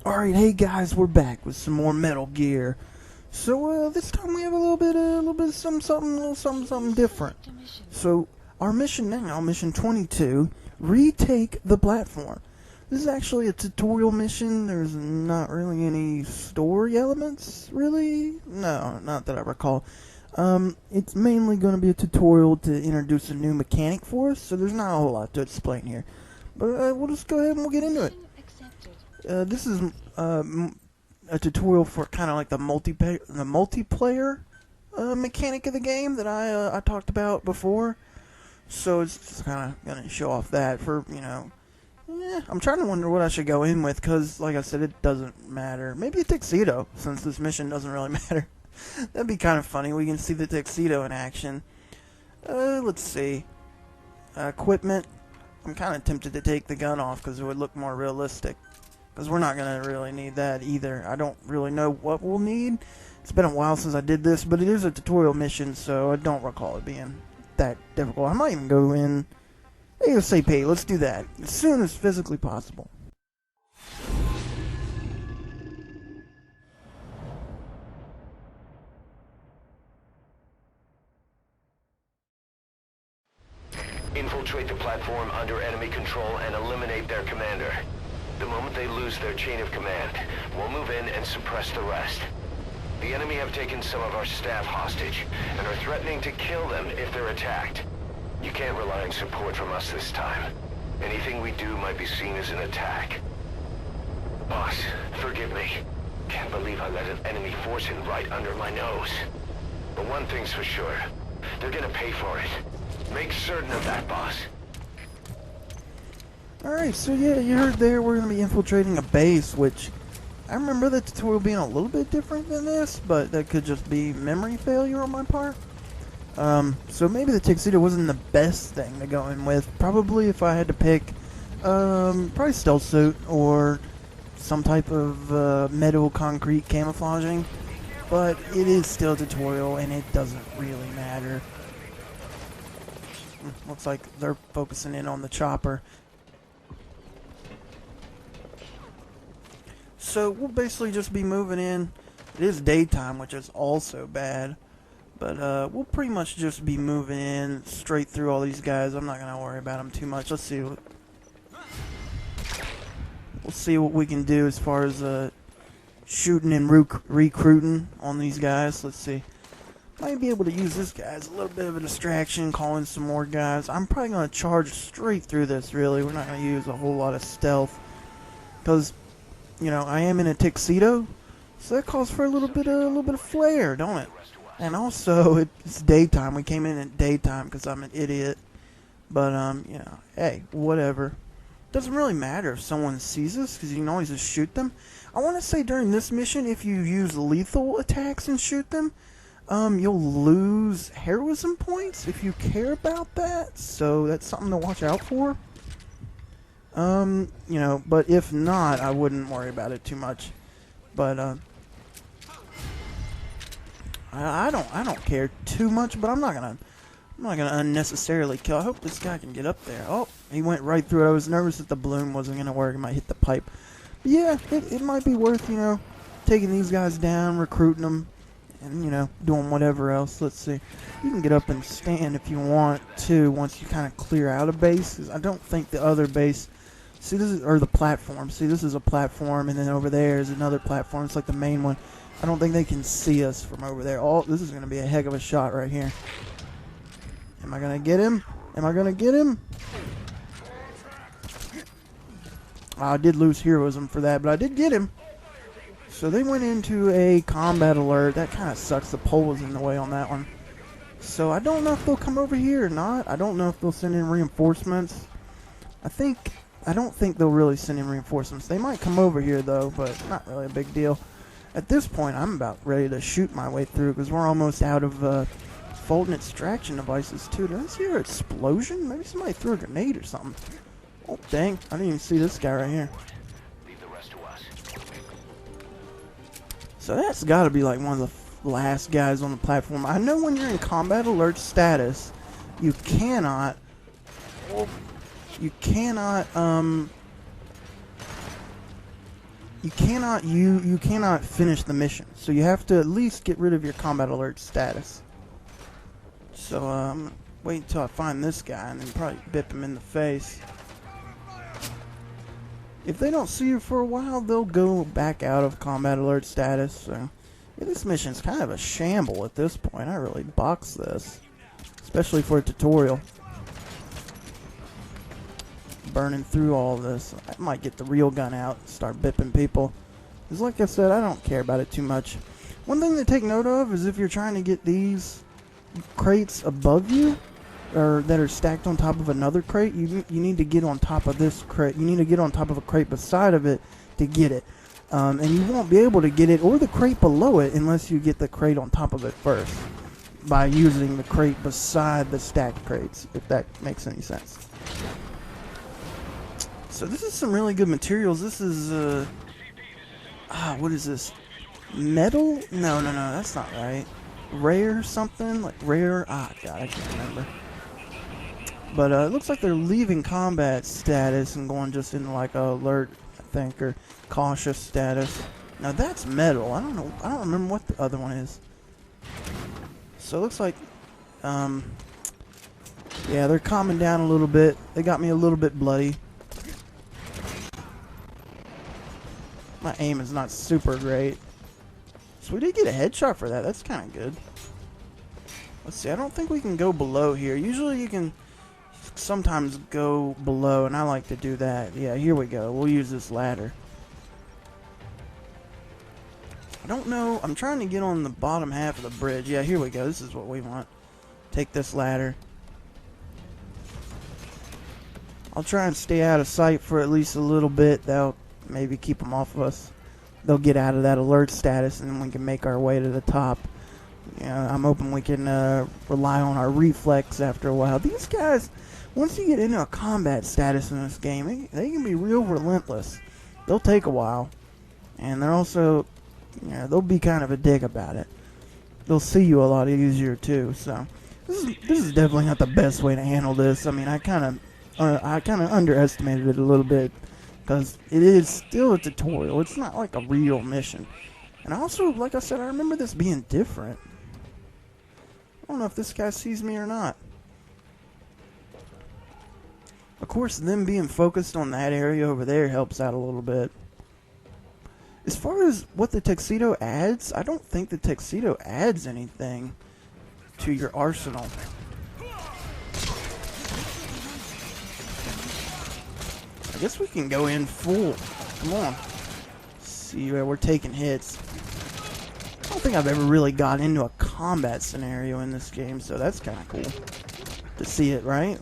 Alright, hey guys, we're back with some more Metal Gear. So, this time we have a little bit of something different. So, our mission now, mission 22, retake the platform. This is actually a tutorial mission. There's not really any story elements, really. No, not that I recall. It's mainly going to be a tutorial to introduce a new mechanic for us, so there's not a whole lot to explain here. But, we'll just go ahead and we'll get into it. This is a tutorial for kind of like the multiplayer mechanic of the game that I talked about before. So it's just kind of gonna show off that for I'm trying to wonder what I should go in with because, like I said, it doesn't matter. Maybe a tuxedo since this mission doesn't really matter. That'd be kind of funny. We can see the tuxedo in action. Let's see. Equipment. I'm kind of tempted to take the gun off because it would look more realistic. Because we're not going to really need that either. I don't really know what we'll need. It's been a while since I did this, but it is a tutorial mission, so I don't recall it being that difficult. I might even go in ASAP. Let's do that as soon as physically possible. Infiltrate the platform under enemy control and eliminate their commander. The moment they lose their chain of command, we'll move in and suppress the rest. The enemy have taken some of our staff hostage and are threatening to kill them if they're attacked. You can't rely on support from us this time. Anything we do might be seen as an attack. Boss, forgive me. Can't believe I let an enemy force in right under my nose. But one thing's for sure. They're gonna pay for it. Make certain of that, boss. Alright, so yeah, you heard there we're going to be infiltrating a base, which I remember the tutorial being a little bit different than this, but that could just be memory failure on my part. So maybe the tuxedo wasn't the best thing to go in with. Probably if I had to pick, probably stealth suit or some type of metal concrete camouflaging, but it is still a tutorial and it doesn't really matter. Looks like they're focusing in on the chopper. So we'll basically just be moving in. It is daytime, which is also bad. But we'll pretty much just be moving in straight through all these guys. I'm not going to worry about them too much. Let's see. We'll see what we can do as far as shooting and recruiting on these guys. Let's see. Might be able to use this guy as a little bit of a distraction, calling some more guys. I'm probably going to charge straight through this, really. We're not going to use a whole lot of stealth. Because I am in a tuxedo, so that calls for a little bit of flair, don't it? And also, it's daytime. We came in at daytime because I'm an idiot. But hey, whatever. Doesn't really matter if someone sees us because you can always just shoot them. I want to say during this mission, if you use lethal attacks and shoot them, you'll lose heroism points if you care about that. So that's something to watch out for. But if not, I wouldn't worry about it too much. But I don't care too much. But I'm not gonna unnecessarily kill. I hope this guy can get up there. Oh, he went right through it. I was nervous that the balloon wasn't gonna work. It might hit the pipe. But yeah, it might be worth taking these guys down, recruiting them, and doing whatever else. Let's see. You can get up and stand if you want to once you kind of clear out a base. 'Cause I don't think the other base. See, this is, or the platform. See, this is a platform, and then over there is another platform. It's like the main one. I don't think they can see us from over there. Oh, this is going to be a heck of a shot right here. Am I going to get him? Am I going to get him? I did lose heroism for that, but I did get him. So they went into a combat alert. That kind of sucks. The pole was in the way on that one. So I don't know if they'll come over here or not. I don't know if they'll send in reinforcements. I don't think they'll really send in reinforcements. They might come over here, though, but not really a big deal. At this point, I'm about ready to shoot my way through because we're almost out of fold and extraction devices, too. Did I see an explosion? Maybe somebody threw a grenade or something. Oh, dang. I didn't even see this guy right here. So that's got to be like one of the last guys on the platform. I know when you're in combat alert status, you cannot... you cannot finish the mission. So you have to at least get rid of your combat alert status. So wait until I find this guy and then probably bip him in the face. If they don't see you for a while, they'll go back out of combat alert status. So yeah, this mission's kind of a shamble at this point. I really boxed this, especially for a tutorial. Burning through all this. I might get the real gun out and start bipping people. Because like I said, I don't care about it too much. One thing to take note of is if you're trying to get these crates above you, or that are stacked on top of another crate, you need to get on top of this crate. You need to get on top of a crate beside of it to get it. And you won't be able to get it or the crate below it unless you get the crate on top of it first. By using the crate beside the stacked crates, if that makes any sense. So this is some really good materials. This is, what is this? Metal? No, that's not right. Rare something? Like rare? God, I can't remember. But it looks like they're leaving combat status and going just into like alert, I think, or cautious status. Now that's metal. I don't know. I don't remember what the other one is. So it looks like, yeah, they're calming down a little bit. They got me a little bit bloody. My aim is not super great. So we did get a headshot for that. That's kind of good. Let's see. I don't think we can go below here. Usually you can sometimes go below, and I like to do that. Yeah, here we go. We'll use this ladder. I don't know. I'm trying to get on the bottom half of the bridge. Yeah, here we go. This is what we want. Take this ladder. I'll try and stay out of sight for at least a little bit. That'll maybe keep them off of us. They'll get out of that alert status, and then we can make our way to the top. Yeah, I'm hoping we can rely on our reflex after a while. These guys, once you get into a combat status in this game, they can be real relentless. They'll take a while, and they're also, they'll be kind of a dick about it. They'll see you a lot easier too. So this is definitely not the best way to handle this. I mean, I kind of underestimated it a little bit. Because it is still a tutorial. It's not like a real mission. And also, like I said, I remember this being different. I don't know if this guy sees me or not. Of course, them being focused on that area over there helps out a little bit. As far as what the tuxedo adds, I don't think the tuxedo adds anything to your arsenal. I guess we can go in full. Come on. See where we're taking hits. I don't think I've ever really got into a combat scenario in this game, so that's kind of cool to see it, right?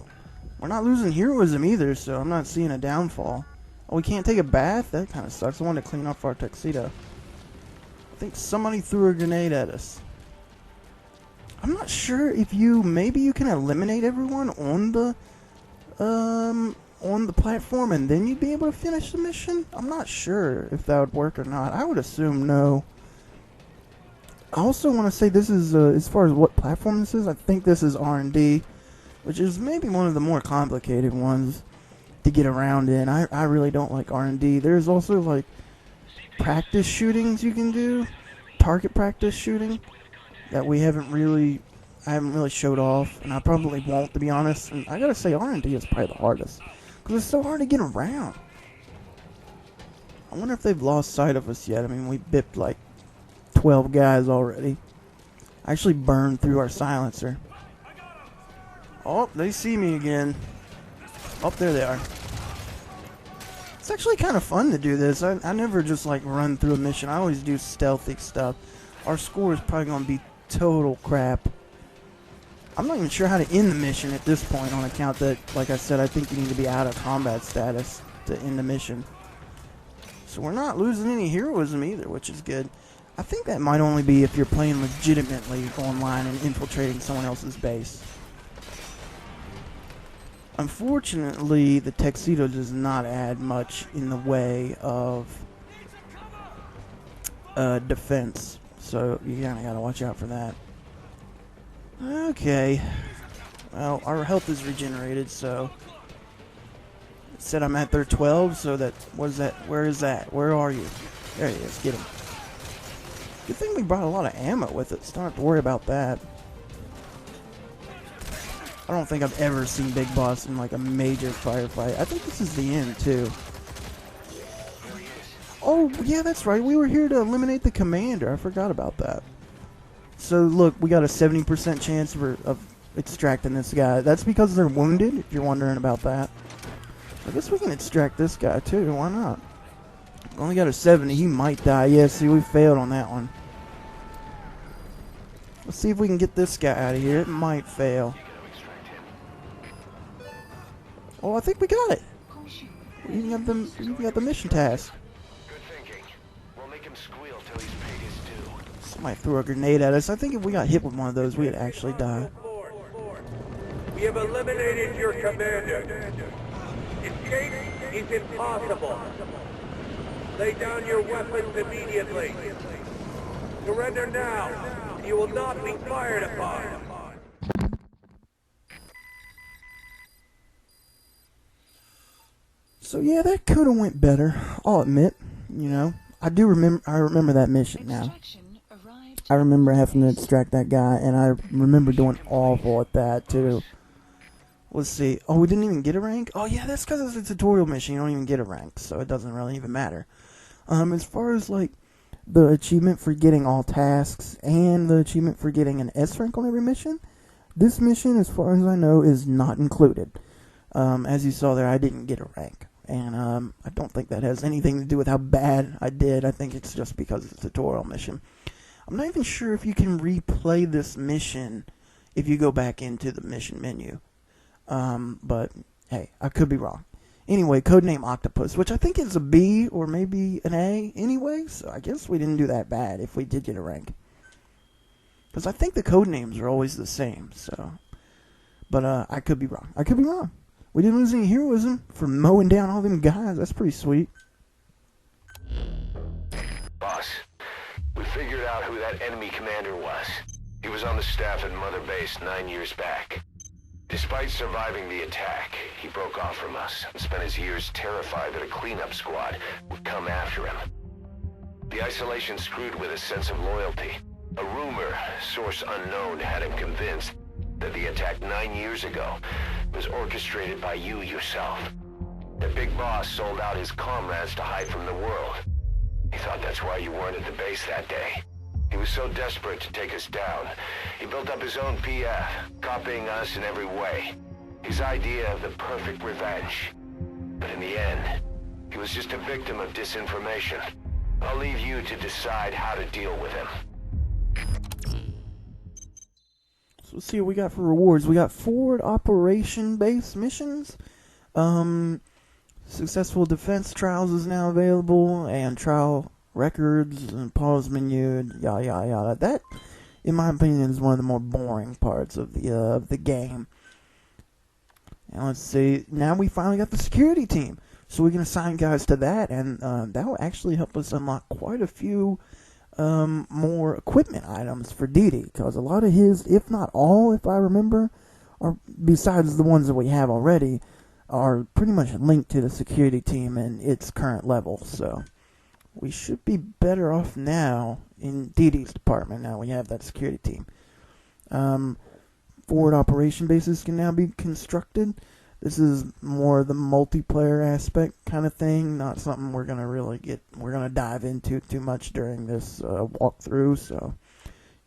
We're not losing heroism either, so I'm not seeing a downfall. Oh, we can't take a bath? That kind of sucks. I wanted to clean off our tuxedo. I think somebody threw a grenade at us. I'm not sure if maybe you can eliminate everyone on the platform and then you'd be able to finish the mission. I'm not sure if that would work or not. I would assume no. I also want to say this is, as far as what platform this is, I think this is R&D, which is maybe one of the more complicated ones to get around in. I really don't like R&D. There's also like practice shootings you can do, target practice shooting, that I haven't really showed off, and I probably won't, to be honest. And I gotta say, R&D is probably the hardest. Because it's so hard to get around. I wonder if they've lost sight of us yet. I mean, we bipped like 12 guys already. I actually burned through our silencer. Oh, they see me again. Oh, there they are. It's actually kind of fun to do this. I never just like run through a mission. I always do stealthy stuff. Our score is probably going to be total crap. I'm not even sure how to end the mission at this point on account that, like I said, I think you need to be out of combat status to end the mission. So we're not losing any heroism either, which is good. I think that might only be if you're playing legitimately online and infiltrating someone else's base. Unfortunately, the tuxedo does not add much in the way of defense. So you kind of got to watch out for that. Okay, well, our health is regenerated, so let's said I'm at their 12, so that, what is that? Where is that? Where are you? There he is, get him. Good thing we brought a lot of ammo with it, so don't have to worry about that. I don't think I've ever seen Big Boss in like a major firefight. I think this is the end too. Oh, yeah, that's right. We were here to eliminate the commander. I forgot about that. So, look, we got a 70% chance of extracting this guy. That's because they're wounded, if you're wondering about that. I guess we can extract this guy, too. Why not? Only got a 70. He might die. Yeah, see, we failed on that one. Let's see if we can get this guy out of here. It might fail. Oh, I think we got it. We even got the mission task. Somebody threw a grenade at us. I think if we got hit with one of those, we'd actually die. We have eliminated your commander. Escape is impossible. Lay down your weapons immediately. Surrender now. You will not be fired upon. So yeah, that could have went better. I'll admit. You know, I remember that mission now. I remember having to extract that guy, and I remember doing awful at that, too. Let's see. Oh, we didn't even get a rank? Oh, yeah, that's because it's a tutorial mission. You don't even get a rank, so it doesn't really even matter. As far as, like, the achievement for getting all tasks and the achievement for getting an S rank on every mission, this mission, as far as I know, is not included. As you saw there, I didn't get a rank. And I don't think that has anything to do with how bad I did. I think it's just because it's a tutorial mission. I'm not even sure if you can replay this mission if you go back into the mission menu. But, hey, I could be wrong. Anyway, codename Octopus, which I think is a B or maybe an A anyway, so I guess we didn't do that bad if we did get a rank. Because I think the codenames are always the same, so. But I could be wrong. I could be wrong. We didn't lose any heroism for mowing down all them guys. That's pretty sweet. Boss, we figured out who that enemy commander was. He was on the staff at Mother Base 9 years back. Despite surviving the attack, he broke off from us and spent his years terrified that a cleanup squad would come after him. The isolation screwed with his sense of loyalty. A rumor, source unknown, had him convinced that the attack 9 years ago was orchestrated by you yourself. The Big Boss sold out his comrades to hide from the world. He thought that's why you weren't at the base that day. He was so desperate to take us down, he built up his own PF, copying us in every way. His idea of the perfect revenge. But in the end, he was just a victim of disinformation. I'll leave you to decide how to deal with him. So let's see what we got for rewards. We got forward operation-based missions. Successful defense trials is now available, and trial records and pause menu, and yada yada yada. That, in my opinion, is one of the more boring parts of the game. And let's see. Now we finally got the security team, so we can assign guys to that, and that will actually help us unlock quite a few more equipment items for Didi, because a lot of his, if not all, if I remember, are, besides the ones that we have already, are pretty much linked to the security team and its current level. So we should be better off now in Didi's department. Now we have that security team. Forward operation bases can now be constructed. This is more the multiplayer aspect kind of thing, not something we're gonna dive into too much during this walkthrough. So,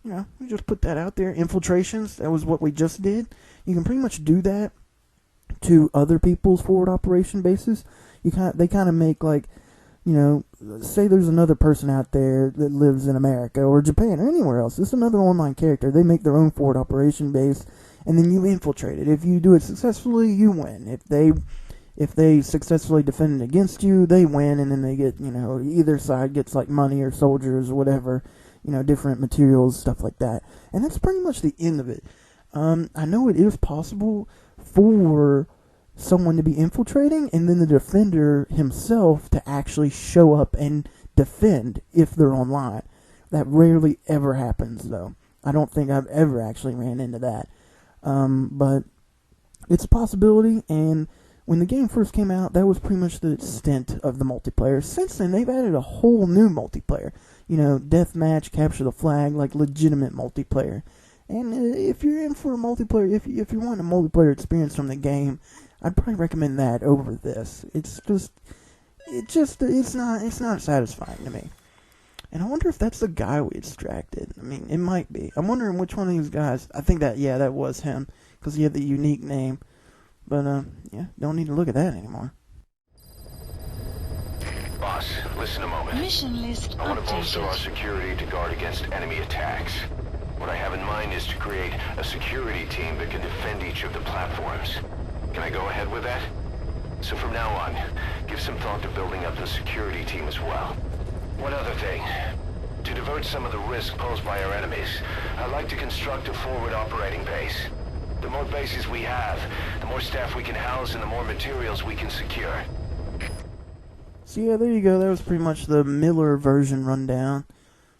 you know, we just put that out there. Infiltrations, that was what we just did. You can pretty much do that to other people's forward operation bases. They kind of make, like, you know, say there's another person out there that lives in America or Japan or anywhere else. It's another online character. They make their own forward operation base, and then you infiltrate it. If you do it successfully, you win. If they successfully defend it against you, they win, and then they get, you know, either side gets like money or soldiers or whatever, you know, different materials, stuff like that. And that's pretty much the end of it. I know it is possible for someone to be infiltrating and then the defender himself to actually show up and defend if they're online. That rarely ever happens, though. I don't think I've ever actually ran into that. But it's a possibility, and When the game first came out, that was pretty much the extent of the multiplayer. Since then, they've added a whole new multiplayer. You know, deathmatch, capture the flag, like legitimate multiplayer. And if you're in for a multiplayer, if you want a multiplayer experience from the game, I'd probably recommend that over this. It's not satisfying to me. And I wonder if that's the guy we extracted. I mean, it might be. I'm wondering which one of these guys. I think that was him, because he had the unique name. But, yeah, don't need to look at that anymore. Boss, listen a moment. Mission list I want to bolster our updated. security to guard against enemy attacks. What I have in mind is to create a security team that can defend each of the platforms. Can I go ahead with that? So from now on, give some thought to building up the security team as well. One other thing. To divert some of the risk posed by our enemies, I'd like to construct a forward operating base. The more bases we have, the more staff we can house and the more materials we can secure. So yeah, there you go. That was pretty much the Miller version rundown.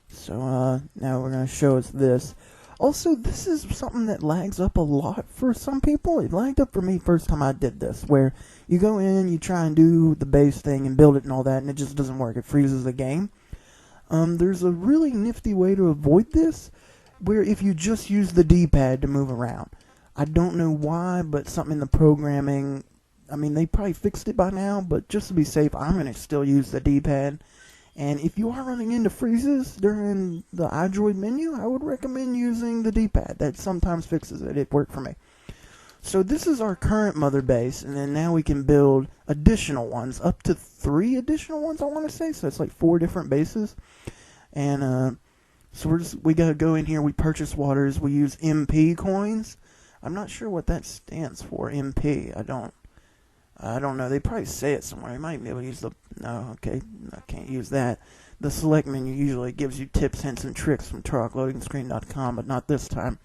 So now we're going to show us this. Also, this is something that lags up a lot for some people. It lagged up for me first time I did this, where you go in, you try and do the base thing and build it and all that, and it just doesn't work. It freezes the game. There's a really nifty way to avoid this, where if you just use the D-pad to move around. I don't know why, but something in the programming, I mean, they probably fixed it by now, but just to be safe, I'm going to still use the D-pad. And if you are running into freezes during the iDroid menu, I would recommend using the D-pad. That sometimes fixes it. It worked for me. So this is our current mother base, and then now we can build additional ones, up to 3 additional ones, I want to say. So it's like 4 different bases. And so we got to go in here. We purchase waters. We use MP coins. I'm not sure what that stands for, MP. I don't know. They probably say it somewhere. You might be able to use the... No, okay. I can't use that. The select menu usually gives you tips, hints, and tricks from TruckLoadingScreen.com, but not this time.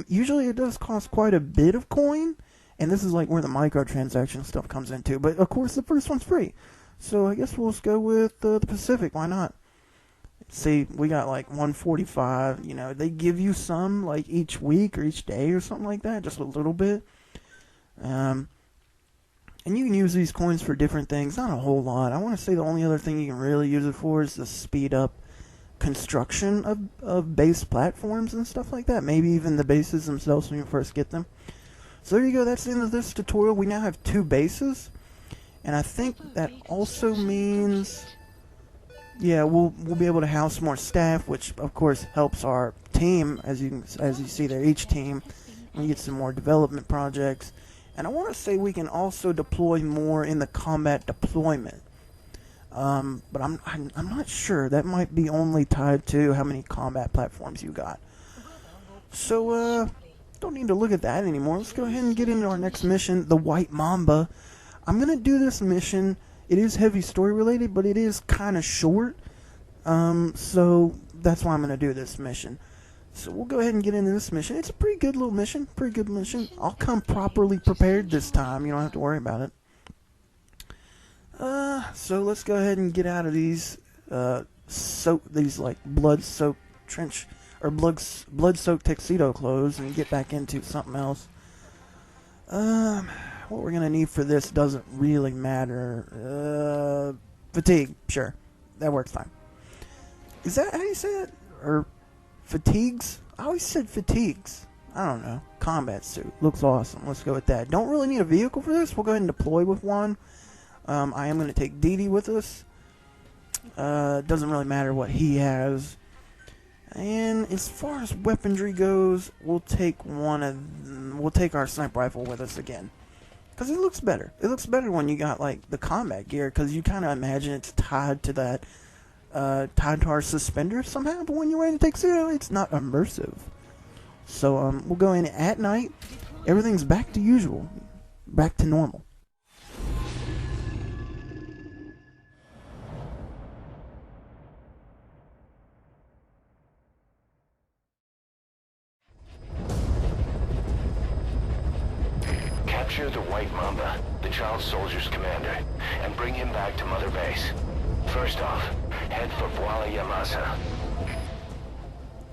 Usually it does cost quite a bit of coin, and this is like where the microtransaction stuff comes into. But, of course, the first one's free. So I guess we'll just go with the Pacific. Why not? See, we got like 145. You know, they give you some like each week or each day or something like that, just a little bit. And you can use these coins for different things, not a whole lot. I want to say the only other thing you can really use it for is to speed up construction of base platforms and stuff like that. Maybe even the bases themselves when you first get them. So there you go. That's the end of this tutorial. We now have 2 bases. And I think that also means... Yeah, we'll be able to house more staff, which of course helps our team, as you see there, each team. We get some more development projects, and I want to say we can also deploy more in the combat deployment. But I'm not sure. That might be only tied to how many combat platforms you got. So don't need to look at that anymore. Let's go ahead and get into our next mission, the White Mamba. I'm gonna do this mission. It is heavy story related, but it is kind of short. So that's why I'm going to do this mission. So we'll go ahead and get into this mission. It's a pretty good little mission. Pretty good mission. I'll come properly prepared this time. You don't have to worry about it. So let's go ahead and get out of these these like blood-soaked trench or blood-soaked tuxedo clothes and get back into something else. What we're gonna need for this doesn't really matter. Fatigue, sure, that works fine. Is that how you say it? Or fatigues? I always said fatigues. I don't know. Combat suit looks awesome. Let's go with that. Don't really need a vehicle for this. We'll go ahead and deploy with one. I am gonna take Didi with us. Doesn't really matter what he has. And as far as weaponry goes, we'll take our sniper rifle with us again. Because it looks better. It looks better when you got, like, the combat gear, because you kind of imagine it's tied to that, tied to our suspenders somehow, but when you're wearing a tuxedo, it's not immersive. So, we'll go in at night. Everything's back to usual. Back to normal. Capture the White Mamba, the child soldier's commander, and bring him back to Mother Base. First off, head for Blau Yamasa.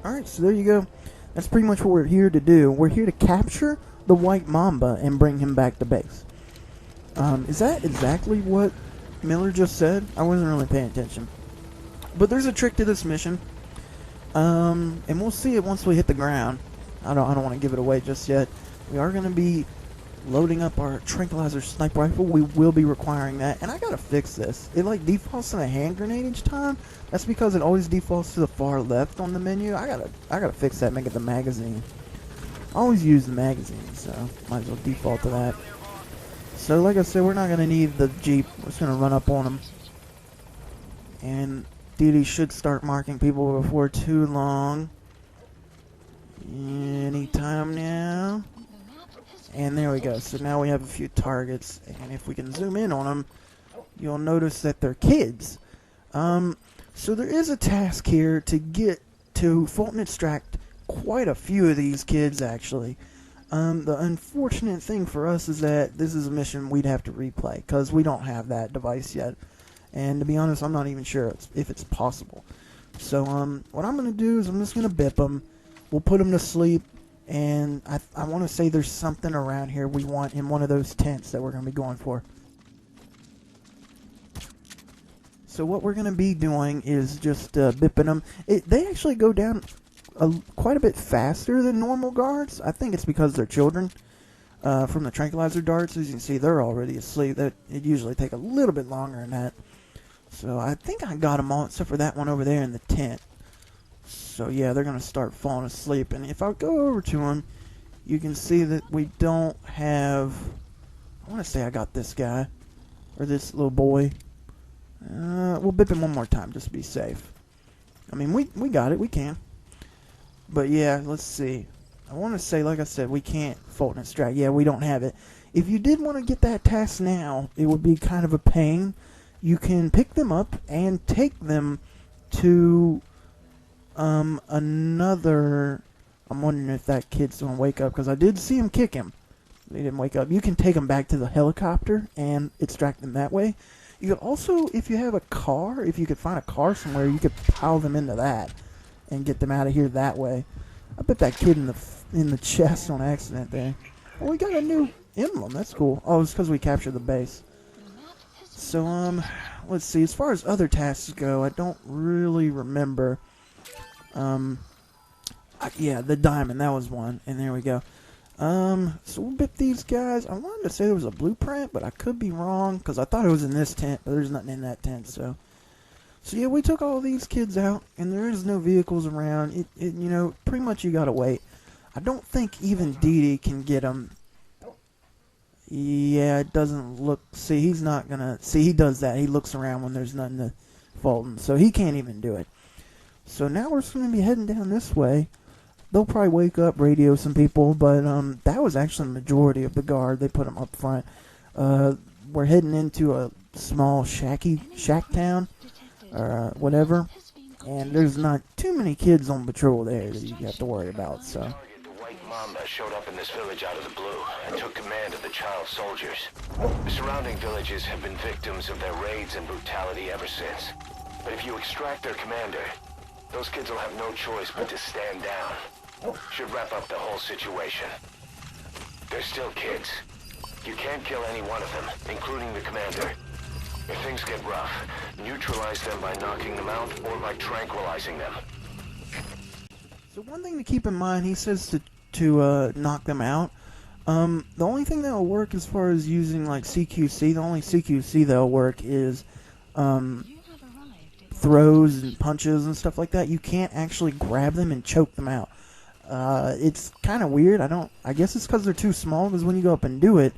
Alright, so there you go. That's pretty much what we're here to do. We're here to capture the White Mamba and bring him back to base. Is that exactly what Miller just said? I wasn't really paying attention. But there's a trick to this mission. And we'll see it once we hit the ground. I don't want to give it away just yet. We are going to be loading up our tranquilizer sniper rifle. We will be requiring that. And I got to fix this. It like defaults to a hand grenade each time. That's because it always defaults to the far left on the menu. I gotta fix that, make it the magazine. I always use the magazine, so might as well default to that. So like I said, we're not going to need the Jeep. We're just going to run up on them. And Didi should start marking people before too long. Anytime now. And there we go. So now we have a few targets. And if we can zoom in on them, you'll notice that they're kids. So there is a task here to get to Fulton extract quite a few of these kids, actually. The unfortunate thing for us is that this is a mission we'd have to replay, because we don't have that device yet. And to be honest, I'm not even sure if it's possible. So what I'm going to do is I'm just going to bip them. We'll put them to sleep. And I want to say there's something around here we want in one of those tents that we're going to be going for. So what we're going to be doing is just bipping them. They actually go down quite a bit faster than normal guards. I think it's because they're children. From the tranquilizer darts, as you can see, they're already asleep. It usually take a little bit longer than that. So I think I got them all except for that one over there in the tent. So yeah, they're going to start falling asleep. And if I go over to them, you can see that we don't have... I want to say I got this guy. Or this little boy. We'll bip him one more time just to be safe. I mean, we got it. We can. But yeah, let's see. I want to say, like I said, we can't Fulton extract. Yeah, we don't have it. If you did want to get that task now, it would be kind of a pain. You can pick them up and take them to another... I'm wondering if that kid's going to wake up, because I did see him kick him. They didn't wake up. You can take them back to the helicopter and extract them that way. You could also, if you have a car, if you could find a car somewhere, you could pile them into that and get them out of here that way. I put that kid in the chest on accident there. Oh, we got a new emblem. That's cool. Oh, it's because we captured the base. So, let's see. As far as other tasks go, I don't really remember. Yeah, the diamond. That was one. And there we go. So we'll bip these guys. I wanted to say there was a blueprint, but I could be wrong, because I thought it was in this tent, but there's nothing in that tent, so yeah, we took all these kids out, and there is no vehicles around. You know, pretty much you gotta wait. I don't think even Didi can get them. Yeah, it doesn't look... See, he's not gonna... See, he does that. He looks around when there's nothing to Fulton, so he can't even do it. So now we're just gonna be heading down this way. They'll probably wake up, radio some people, but that was actually the majority of the guard. They put them up front. We're heading into a small shack town, or whatever, and there's not too many kids on patrol there that you have to worry about. So. The White Mamba showed up in this village out of the blue and took command of the child soldiers. The surrounding villages have been victims of their raids and brutality ever since. But if you extract their commander, those kids will have no choice but to stand down. Should wrap up the whole situation. They're still kids. You can't kill any one of them, including the commander. If things get rough, neutralize them by knocking them out or by tranquilizing them. So one thing to keep in mind, he says to knock them out. The only thing that will work as far as using like CQC, the only CQC that will work is throws and punches and stuff like that. You can't actually grab them and choke them out. It's kind of weird. I guess it's because they're too small, because when you go up and do it,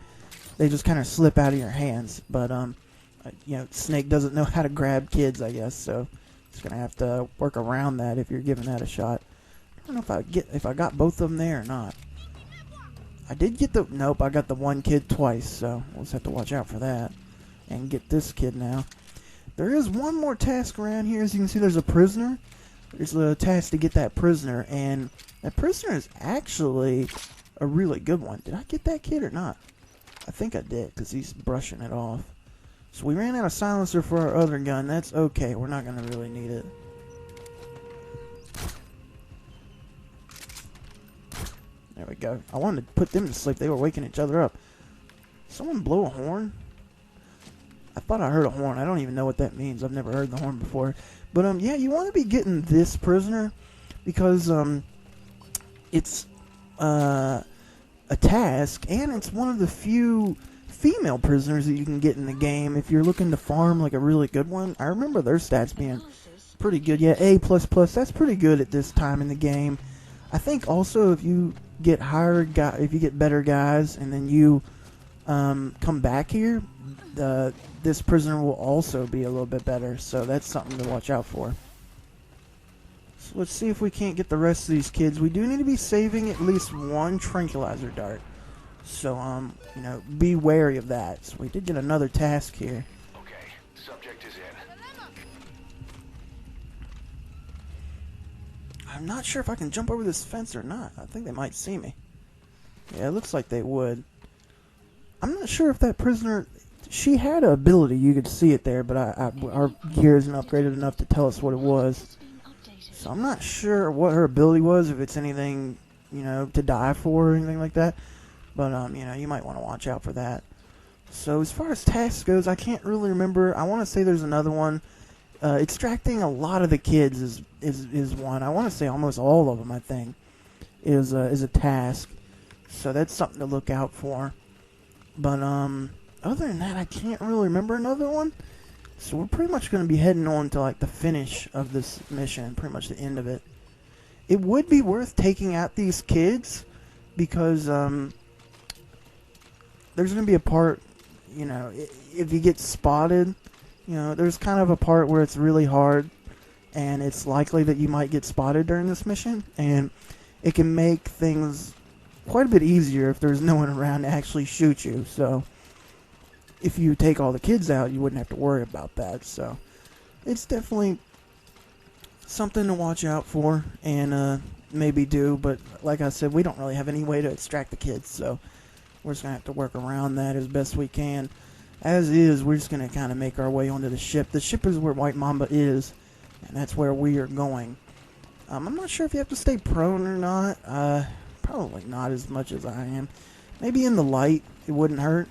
they just kind of slip out of your hands. But, you know, Snake doesn't know how to grab kids, I guess, so it's going to have to work around that if you're giving that a shot. I don't know if I got both of them there or not. I did get nope, I got the one kid twice, so we'll just have to watch out for that. And get this kid now. There is one more task around here. As you can see, there's a prisoner. There's a task to get that prisoner, and that prisoner is actually a really good one. Did I get that kid or not? I think I did, because he's brushing it off. So we ran out of silencer for our other gun. That's okay. We're not going to really need it. There we go. I wanted to put them to sleep. They were waking each other up. Someone blow a horn? I thought I heard a horn. I don't even know what that means. I've never heard the horn before. But yeah, you want to be getting this prisoner because it's a task, and it's one of the few female prisoners that you can get in the game if you're looking to farm like a really good one. I remember their stats being pretty good. Yeah, A++. That's pretty good at this time in the game. I think also if you get if you get better guys, and then you come back here, this prisoner will also be a little bit better. So that's something to watch out for. So let's see if we can't get the rest of these kids. We do need to be saving at least one tranquilizer dart. So, you know, be wary of that. So we did get another task here. Okay, subject is in. I'm not sure if I can jump over this fence or not. I think they might see me. Yeah, it looks like they would. I'm not sure if that prisoner... She had an ability, you could see it there, but our gear isn't upgraded enough to tell us what it was. So I'm not sure what her ability was, if it's anything, you know, to die for or anything like that. But, you know, you might want to watch out for that. So as far as tasks goes, I can't really remember. I want to say there's another one. Extracting a lot of the kids is one. I want to say almost all of them, I think, is a task. So that's something to look out for. But, other than that, I can't really remember another one. So we're pretty much going to be heading on to, like, the finish of this mission. Pretty much the end of it. It would be worth taking out these kids, because, there's going to be a part, you know, if you get spotted, you know, there's kind of a part where it's really hard, and it's likely that you might get spotted during this mission, and it can make things quite a bit easier if there's no one around to actually shoot you. So if you take all the kids out, you wouldn't have to worry about that. So it's definitely something to watch out for and maybe do, but like I said, we don't really have any way to extract the kids, so we're just going to have to work around that as best we can. As is, we're just going to kind of make our way onto the ship. The ship is where White Mamba is, and that's where we are going. I'm not sure if you have to stay prone or not. Probably not as much as I am. Maybe in the light, it wouldn't hurt.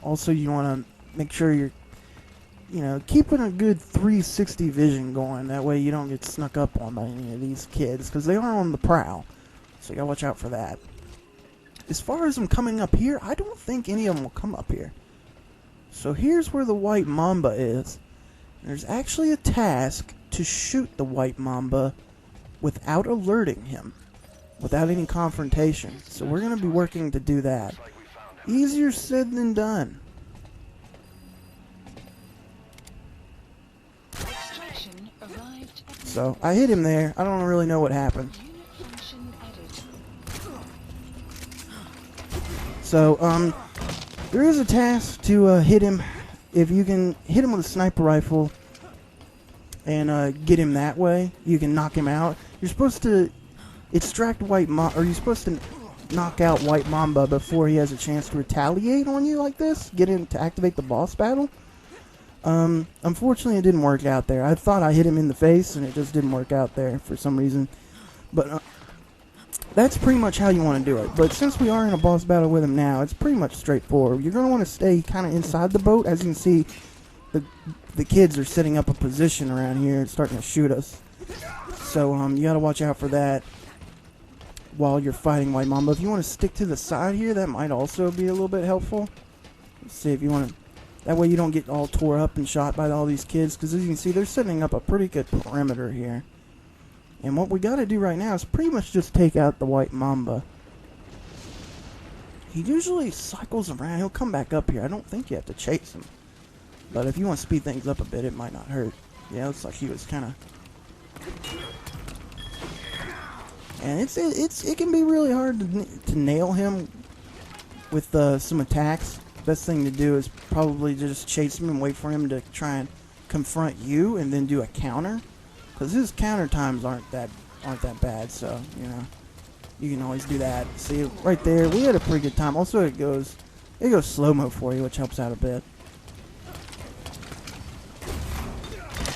Also, you want to make sure you're, you know, keeping a good 360 vision going. That way you don't get snuck up on by any of these kids, because they are on the prowl. So you gotta watch out for that. As far as them coming up here, I don't think any of them will come up here. So here's where the White Mamba is. There's actually a task to shoot the White Mamba without alerting him, without any confrontation. So we're going to be working to do that. Easier said than done. So I hit him there. I don't really know what happened. So there is a task to hit him. If you can hit him with a sniper rifle and get him that way, you can knock him out. You're supposed to extract White Mamba, or you're supposed to knock out White Mamba before he has a chance to retaliate on you like this. Get him to activate the boss battle. Unfortunately, it didn't work out there. I thought I hit him in the face, and it just didn't work out there for some reason. But that's pretty much how you want to do it. But since we are in a boss battle with him now, it's pretty much straightforward. You're going to want to stay kind of inside the boat. As you can see, the kids are setting up a position around here and starting to shoot us. So you got to watch out for that while you're fighting White Mamba. If you want to stick to the side here, that might also be a little bit helpful. Let's see if you want to... That way you don't get all tore up and shot by all these kids, because as you can see, they're setting up a pretty good perimeter here. And what we got to do right now is pretty much just take out the White Mamba. He usually cycles around. He'll come back up here. I don't think you have to chase him. But if you want to speed things up a bit, it might not hurt. Yeah, it looks like he was kind of... And it can be really hard to nail him with some attacks. Best thing to do is probably just chase him and wait for him to try and confront you, and then do a counter, because his counter times aren't that bad. So you know, you can always do that. See right there, we had a pretty good time. Also, it goes slow-mo for you, which helps out a bit.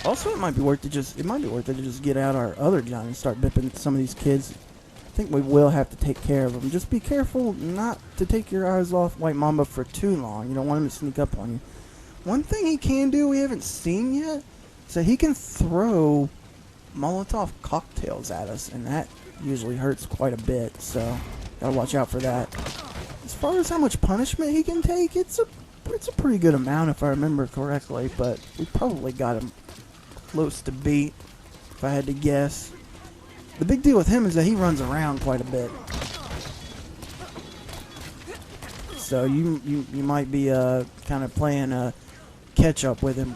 Also, it might be worth it to just get out our other gun and start bipping some of these kids. I think we will have to take care of him. Just be careful not to take your eyes off White Mamba for too long. You don't want him to sneak up on you. One thing he can do we haven't seen yet, so he can throw Molotov cocktails at us, and that usually hurts quite a bit, so gotta watch out for that. As far as how much punishment he can take, it's a pretty good amount if I remember correctly, but we probably got him close to beat if I had to guess. The big deal with him is that he runs around quite a bit. So you might be kind of playing catch up with him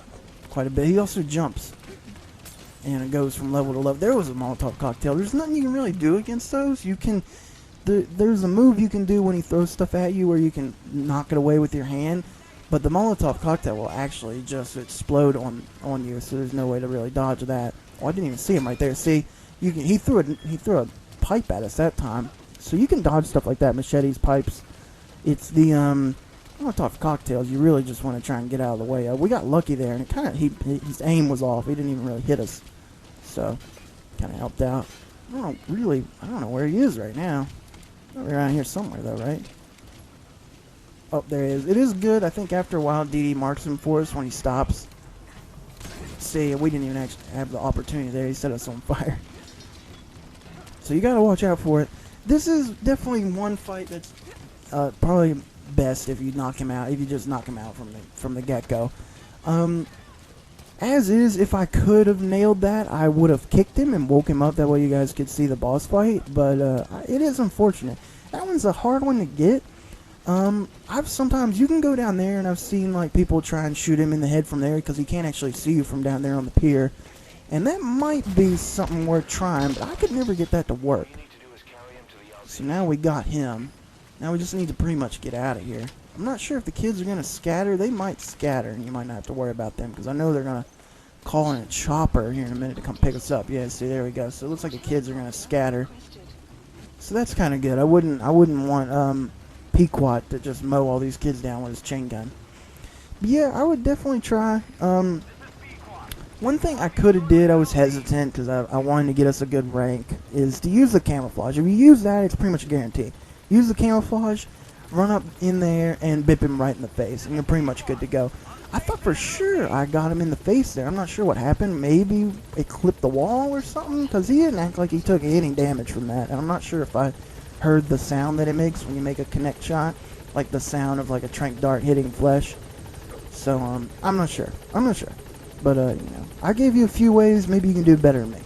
quite a bit. He also jumps, and it goes from level to level. There was a Molotov cocktail. There's nothing you can really do against those. You can, there's a move you can do when he throws stuff at you where you can knock it away with your hand, but the Molotov cocktail will actually just explode on you. So there's no way to really dodge that. Oh, I didn't even see him right there. See, he threw a pipe at us that time, so you can dodge stuff like that. Machetes, pipes. It's the Molotov cocktails you really just want to try and get out of the way of. We got lucky there, and it kind of his aim was off. He didn't even really hit us, so kind of helped out. I don't know where he is right now. Probably around here somewhere though, right? Oh, there he is. It is good. I think after a while, DD marks him for us when he stops. See, we didn't even actually have the opportunity there. He set us on fire. So you gotta watch out for it. This is definitely one fight that's probably best if you knock him out. If you just knock him out from the get-go. As is, if I could have nailed that, I would have kicked him and woke him up. That way you guys could see the boss fight. But it is unfortunate. That one's a hard one to get. Sometimes you can go down there, and I've seen like people try and shoot him in the head from there because he can't actually see you from down there on the pier. And that might be something worth trying, but I could never get that to work. So now we got him. Now we just need to pretty much get out of here. I'm not sure if the kids are going to scatter. They might scatter, and you might not have to worry about them, because I know they're going to call in a chopper here in a minute to come pick us up. Yeah, see, there we go. So it looks like the kids are going to scatter. So that's kind of good. I wouldn't want Pequot to just mow all these kids down with his chain gun. But yeah, I would definitely try. One thing I could have did, I was hesitant because I wanted to get us a good rank, is to use the camouflage. If you use that, it's pretty much a guarantee. Use the camouflage, run up in there, and bip him right in the face, and you're pretty much good to go. I thought for sure I got him in the face there. I'm not sure what happened. Maybe it clipped the wall or something, because he didn't act like he took any damage from that. And I'm not sure if I heard the sound that it makes when you make a connect shot, like the sound of like a tranq dart hitting flesh. So I'm not sure. But I gave you a few ways. Maybe you can do better than me.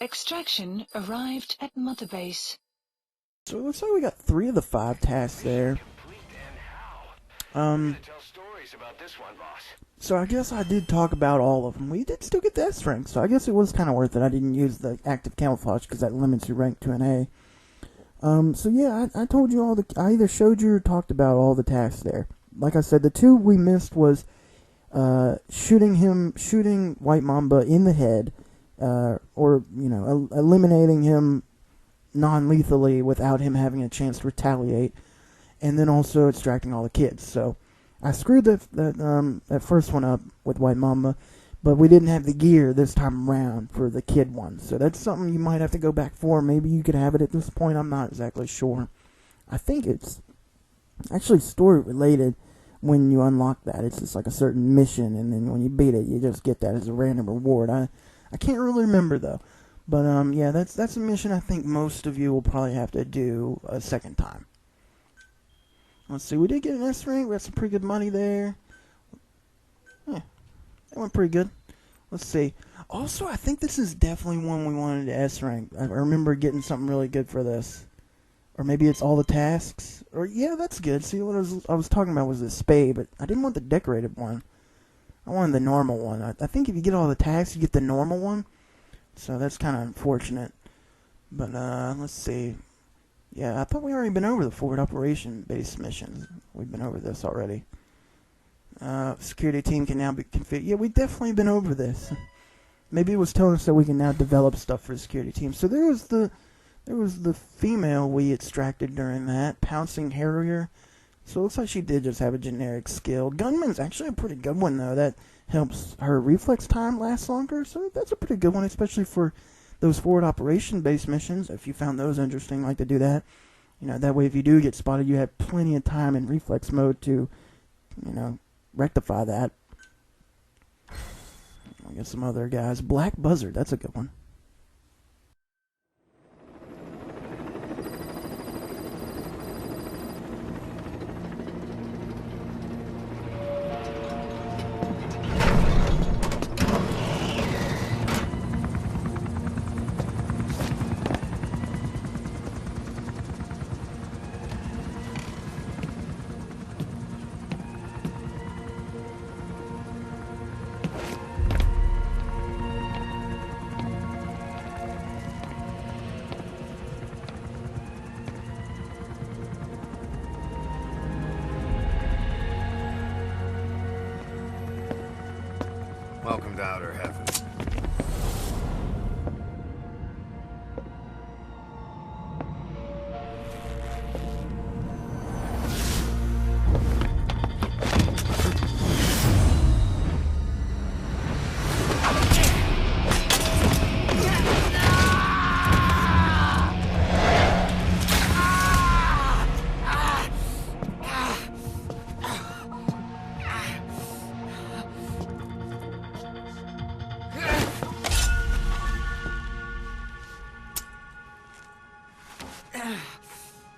Extraction arrived at Mother Base. So it looks like we got 3 of the 5 tasks there. So I guess I did talk about all of them. We did still get the S rank, so I guess it was kind of worth it. I didn't use the active camouflage because that limits your rank to an A. So yeah, I told you all I either showed you or talked about all the tasks there. Like I said, the 2 we missed was shooting White Mamba in the head, or eliminating him non-lethally without him having a chance to retaliate, and then also extracting all the kids. So I screwed that first one up with White Mamba, but we didn't have the gear this time around for the kid one. So that's something you might have to go back for. Maybe you could have it at this point. I'm not exactly sure. I think it's Actually, story related. When you unlock that, it's just like a certain mission, and then when you beat it, you just get that as a random reward. I can't really remember though, but yeah, that's a mission I think most of you will probably have to do a second time. Let's see, we did get an S rank. We got some pretty good money there. Yeah, that went pretty good. Let's see. Also, I think this is definitely one we wanted to S rank. I remember getting something really good for this. Or maybe it's all the tasks. Or, yeah, that's good. See, what I was talking about was the Spade, but I didn't want the decorated one. I wanted the normal one. I think if you get all the tasks, you get the normal one. So that's kind of unfortunate. But, let's see. Yeah, I thought we already been over the forward operation-based missions. We've been over this already. Security team can now be configured. Yeah, we've definitely been over this. Maybe it was telling us that we can now develop stuff for the security team. So there was the female we extracted during that, Pouncing Harrier. So it looks like she did just have a generic skill. Gunman's actually a pretty good one, though. That helps her reflex time last longer. So that's a pretty good one, especially for those forward operation-based missions. If you found those interesting, like to do that. That way if you do get spotted, you have plenty of time in reflex mode to, rectify that. I got some other guys. Black Buzzard, that's a good one. Welcome to outer heaven.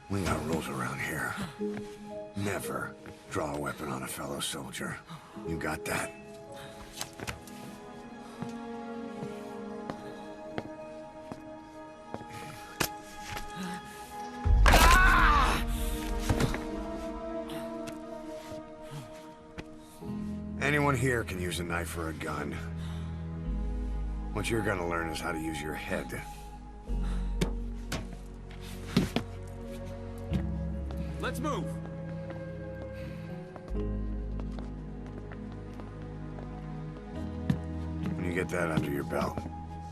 We got rules around here. Never draw a weapon on a fellow soldier. You got that? Anyone here can use a knife or a gun. What you're gonna learn is how to use your head. Let's move. When you get that under your belt,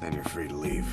then you're free to leave.